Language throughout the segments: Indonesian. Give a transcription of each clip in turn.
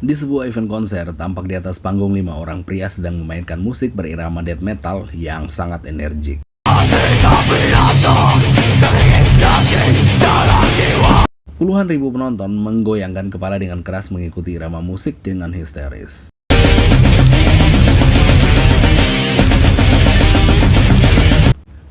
Di sebuah event konser, tampak di atas panggung 5 orang pria sedang memainkan musik berirama death metal yang sangat energik. Puluhan ribu penonton menggoyangkan kepala dengan keras mengikuti irama musik dengan histeris.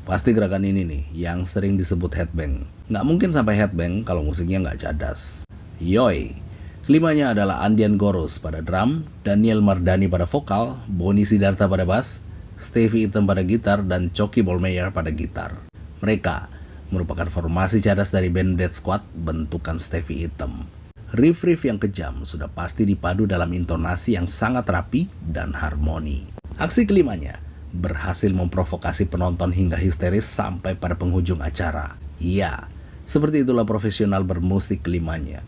Pasti gerakan ini nih yang sering disebut headbang. Nggak mungkin sampai headbang kalau musiknya nggak cadas. Yoi! Kelimanya adalah Andian Gorus pada drum, Daniel Mardani pada vokal, Boni Sidarta pada bass, Stevie Item pada gitar, dan Coki Bolmeyer pada gitar. Mereka merupakan formasi cadas dari band Death Squad bentukan Stevie Item. Riff-riff yang kejam sudah pasti dipadu dalam intonasi yang sangat rapi dan harmoni. Aksi kelimanya berhasil memprovokasi penonton hingga histeris sampai pada penghujung acara. Iya, seperti itulah profesional bermusik kelimanya.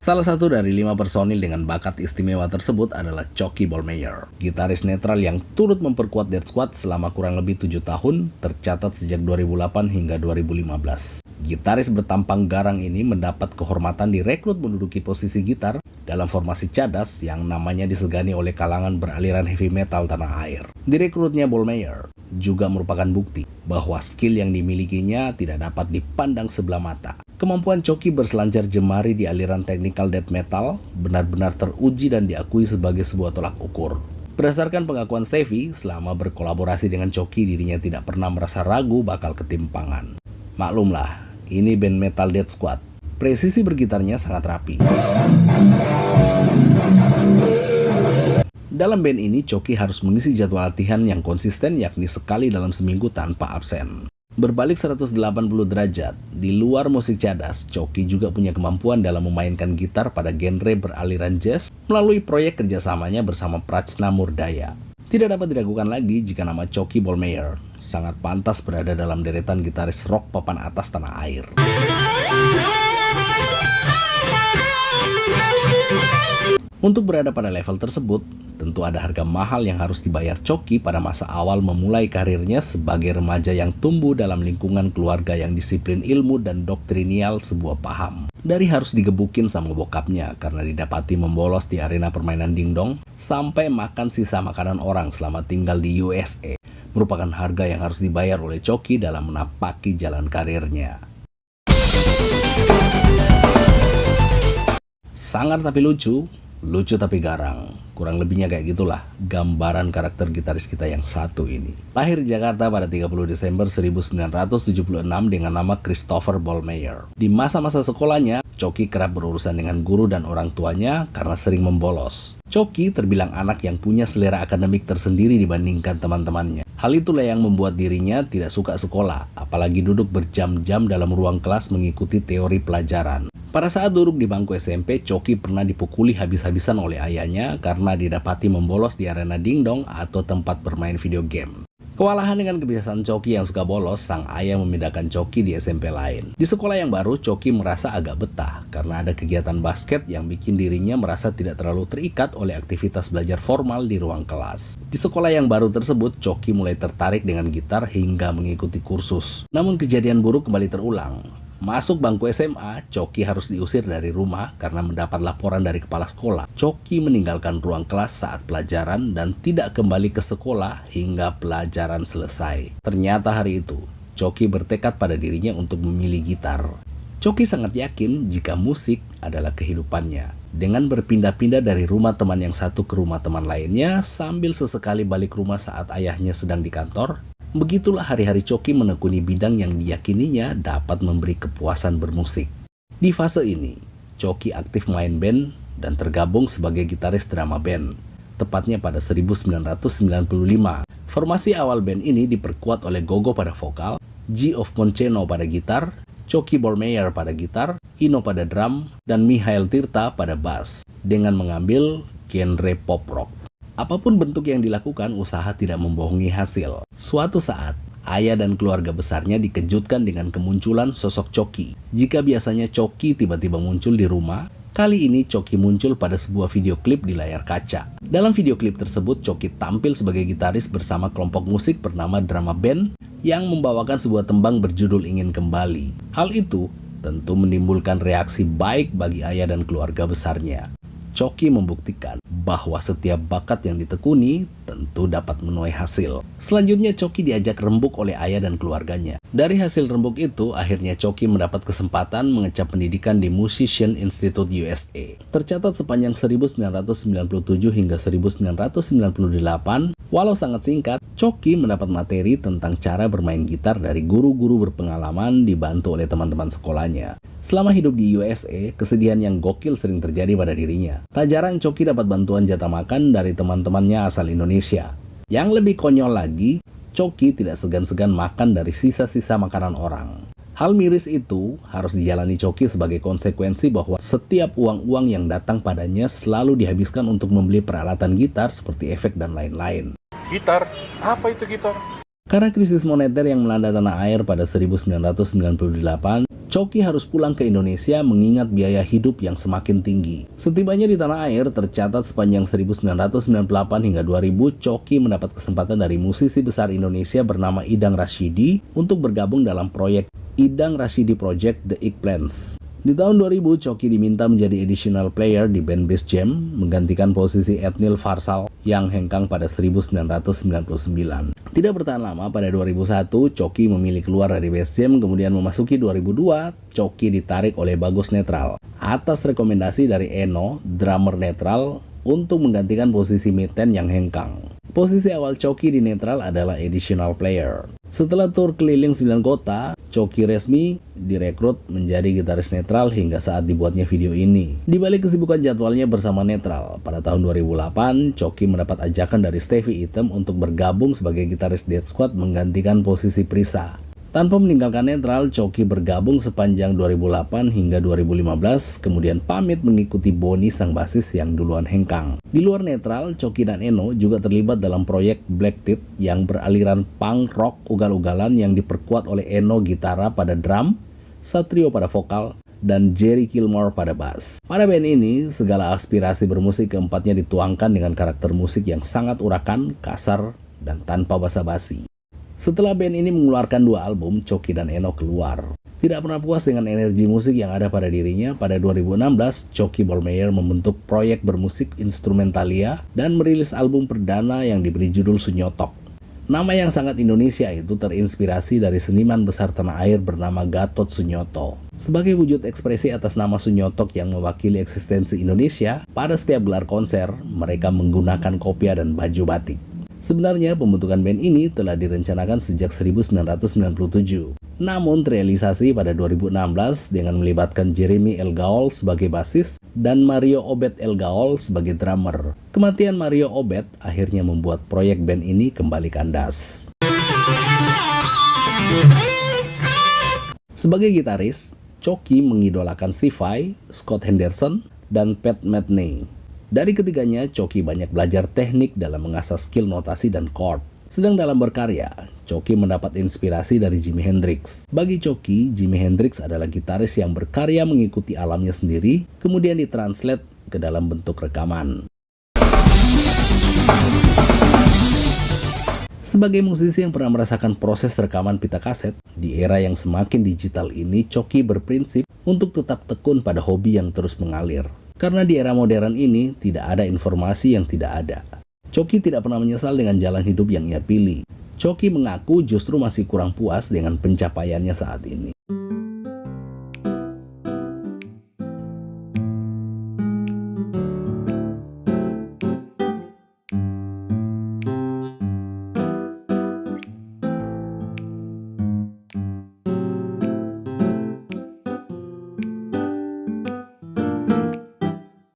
Salah satu dari 5 personil dengan bakat istimewa tersebut adalah Coki Bolmeyer, gitaris netral yang turut memperkuat Death Squad selama kurang lebih 7 tahun, tercatat sejak 2008 hingga 2015. Gitaris bertampang garang ini mendapat kehormatan direkrut menduduki posisi gitar dalam formasi cadas yang namanya disegani oleh kalangan beraliran heavy metal tanah air. Direkrutnya Bolmeyer juga merupakan bukti bahwa skill yang dimilikinya tidak dapat dipandang sebelah mata. Kemampuan Coki berselancar jemari di aliran technical death metal benar-benar teruji dan diakui sebagai sebuah tolak ukur. Berdasarkan pengakuan Stevie, selama berkolaborasi dengan Coki dirinya tidak pernah merasa ragu bakal ketimpangan. Maklumlah, ini band metal Death Squad. Presisi bergitarnya sangat rapi. Dalam band ini, Coki harus mengisi jadwal latihan yang konsisten yakni sekali dalam seminggu tanpa absen. Berbalik 180 derajat, di luar musik cadas, Coki juga punya kemampuan dalam memainkan gitar pada genre beraliran jazz melalui proyek kerjasamanya bersama Prachna Murdaya. Tidak dapat diragukan lagi jika nama Coki Bolmeyer sangat pantas berada dalam deretan gitaris rock papan atas tanah air. Untuk berada pada level tersebut, tentu ada harga mahal yang harus dibayar Coki pada masa awal memulai karirnya sebagai remaja yang tumbuh dalam lingkungan keluarga yang disiplin ilmu dan doktrinial sebuah paham. Dari harus digebukin sama bokapnya karena didapati membolos di arena permainan dingdong, sampai makan sisa makanan orang selama tinggal di USA, merupakan harga yang harus dibayar oleh Coki dalam menapaki jalan karirnya. Sangar tapi lucu, lucu tapi garang. Kurang lebihnya kayak gitulah gambaran karakter gitaris kita yang satu ini. Lahir di Jakarta pada 30 Desember 1976 dengan nama Christopher Bolmeyer. Di masa-masa sekolahnya, Coki kerap berurusan dengan guru dan orang tuanya karena sering membolos. Coki terbilang anak yang punya selera akademik tersendiri dibandingkan teman-temannya. Hal itulah yang membuat dirinya tidak suka sekolah, apalagi duduk berjam-jam dalam ruang kelas mengikuti teori pelajaran. Pada saat duduk di bangku SMP, Coki pernah dipukuli habis-habisan oleh ayahnya karena didapati membolos di arena dingdong atau tempat bermain video game. Kewalahan dengan kebiasaan Coki yang suka bolos, sang ayah memindahkan Coki di SMP lain. Di sekolah yang baru, Coki merasa agak betah karena ada kegiatan basket yang bikin dirinya merasa tidak terlalu terikat oleh aktivitas belajar formal di ruang kelas. Di sekolah yang baru tersebut, Coki mulai tertarik dengan gitar hingga mengikuti kursus. Namun kejadian buruk kembali terulang. Masuk bangku SMA, Coki harus diusir dari rumah karena mendapat laporan dari kepala sekolah. Coki meninggalkan ruang kelas saat pelajaran dan tidak kembali ke sekolah hingga pelajaran selesai. Ternyata hari itu, Coki bertekad pada dirinya untuk memilih gitar. Coki sangat yakin jika musik adalah kehidupannya. Dengan berpindah-pindah dari rumah teman yang satu ke rumah teman lainnya, sambil sesekali balik rumah saat ayahnya sedang di kantor, begitulah hari-hari Coki menekuni bidang yang diyakininya dapat memberi kepuasan bermusik. Di fase ini, Coki aktif main band dan tergabung sebagai gitaris drama band, tepatnya pada 1995. Formasi awal band ini diperkuat oleh Gogo pada vokal, G of Monceno pada gitar, Coki Bolmeyer pada gitar, Ino pada drum, dan Mihail Tirta pada bass, dengan mengambil genre pop rock. Apapun bentuk yang dilakukan, usaha tidak membohongi hasil. Suatu saat, ayah dan keluarga besarnya dikejutkan dengan kemunculan sosok Coki. Jika biasanya Coki tiba-tiba muncul di rumah, kali ini Coki muncul pada sebuah video klip di layar kaca. Dalam video klip tersebut, Coki tampil sebagai gitaris bersama kelompok musik bernama Drama Band yang membawakan sebuah tembang berjudul Ingin Kembali. Hal itu tentu menimbulkan reaksi baik bagi ayah dan keluarga besarnya. Coki membuktikan bahwa setiap bakat yang ditekuni tentu dapat menuai hasil. Selanjutnya Coki diajak rembuk oleh ayah dan keluarganya. Dari hasil rembuk itu, akhirnya Coki mendapat kesempatan mengecap pendidikan di Musician Institute USA. Tercatat sepanjang 1997 hingga 1998, walau sangat singkat, Coki mendapat materi tentang cara bermain gitar dari guru-guru berpengalaman dibantu oleh teman-teman sekolahnya. Selama hidup di USA, kesedihan yang gokil sering terjadi pada dirinya. Tak jarang Coki dapat bantuan jatah makan dari teman-temannya asal Indonesia. Yang lebih konyol lagi, Coki tidak segan-segan makan dari sisa-sisa makanan orang. Hal miris itu harus dijalani Coki sebagai konsekuensi bahwa setiap uang-uang yang datang padanya selalu dihabiskan untuk membeli peralatan gitar seperti efek dan lain-lain. Gitar? Apa itu gitar? Karena krisis moneter yang melanda tanah air pada 1998, Coki harus pulang ke Indonesia mengingat biaya hidup yang semakin tinggi. Setibanya di tanah air, tercatat sepanjang 1998 hingga 2000, Coki mendapat kesempatan dari musisi besar Indonesia bernama Idang Rashidi untuk bergabung dalam proyek Idang Rashidi Project The Eggplants. Di tahun 2000, Coki diminta menjadi additional player di band Bass Jam, menggantikan posisi Ednil Farsal yang hengkang pada 1999. Tidak bertahan lama, pada 2001, Coki memilih keluar dari Bass Jam, kemudian memasuki 2002, Coki ditarik oleh Bagus Netral atas rekomendasi dari Eno, drummer Netral, untuk menggantikan posisi Miten yang hengkang. Posisi awal Coki di Netral adalah additional player. Setelah tur keliling 9 kota, Coki resmi direkrut menjadi gitaris Netral hingga saat dibuatnya video ini. Di balik kesibukan jadwalnya bersama Netral, pada tahun 2008, Coki mendapat ajakan dari Stevie Item untuk bergabung sebagai gitaris Death Squad menggantikan posisi Prisa. Tanpa meninggalkan Netral, Coki bergabung sepanjang 2008 hingga 2015, kemudian pamit mengikuti Boni sang basis yang duluan hengkang. Di luar Netral, Coki dan Eno juga terlibat dalam proyek Black Teeth yang beraliran punk rock ugal-ugalan yang diperkuat oleh Eno gitara pada drum, Satrio pada vokal, dan Jerry Kilmore pada bass. Pada band ini, segala aspirasi bermusik keempatnya dituangkan dengan karakter musik yang sangat urakan, kasar, dan tanpa basa-basi. Setelah band ini mengeluarkan 2 album, Coki dan Eno keluar. Tidak pernah puas dengan energi musik yang ada pada dirinya, pada 2016, Coki Ballmeyer membentuk proyek bermusik Instrumentalia dan merilis album perdana yang diberi judul Sunyotok. Nama yang sangat Indonesia itu terinspirasi dari seniman besar tanah air bernama Gatot Sunyoto. Sebagai wujud ekspresi atas nama Sunyotok yang mewakili eksistensi Indonesia, pada setiap gelar konser, mereka menggunakan kopia dan baju batik. Sebenarnya pembentukan band ini telah direncanakan sejak 1997. Namun terrealisasi pada 2016 dengan melibatkan Jeremy El Gaol sebagai basis dan Mario Obed El Gaol sebagai drummer. Kematian Mario Obed akhirnya membuat proyek band ini kembali kandas. Sebagai gitaris, Coki mengidolakan Steve Vai, Scott Henderson, dan Pat Metheny. Dari ketiganya, Coki banyak belajar teknik dalam mengasah skill notasi dan chord. Sedang dalam berkarya, Coki mendapat inspirasi dari Jimi Hendrix. Bagi Coki, Jimi Hendrix adalah gitaris yang berkarya mengikuti alamnya sendiri, kemudian ditranslate ke dalam bentuk rekaman. Sebagai musisi yang pernah merasakan proses rekaman pita kaset, di era yang semakin digital ini, Coki berprinsip untuk tetap tekun pada hobi yang terus mengalir. Karena di era modern ini, tidak ada informasi yang tidak ada. Coki tidak pernah menyesal dengan jalan hidup yang ia pilih. Coki mengaku justru masih kurang puas dengan pencapaiannya saat ini.